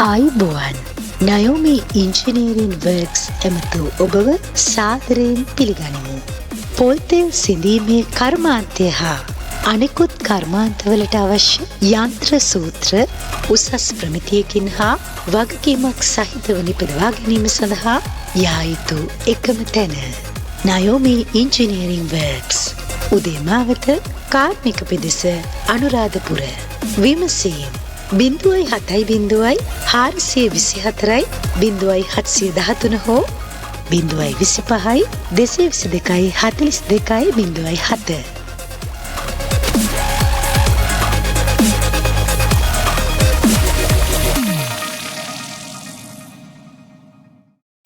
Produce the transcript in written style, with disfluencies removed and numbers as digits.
ආයුබෝවන් Nayomi Engineering Works එමතු ඔබව සාදරයෙන් පිළිගනිමු. පොල්තෙල් සිඳීමේ කර්මාන්තය හා අනෙකුත් කර්මාන්තවලට අවශ්‍ය යන්ත්‍ර සූත්‍ර උසස් ප්‍රමිතියකින් හා වගකීමක් සහිතව නිපදවා ගැනීම සඳහා යා යුතු එකම තැන Nayomi Engineering Works. උදේමාවත කාර්මික පෙදෙස අනුරාධපුර. විමසීම් 0.424/722 හෝ 0.25/222 42.07.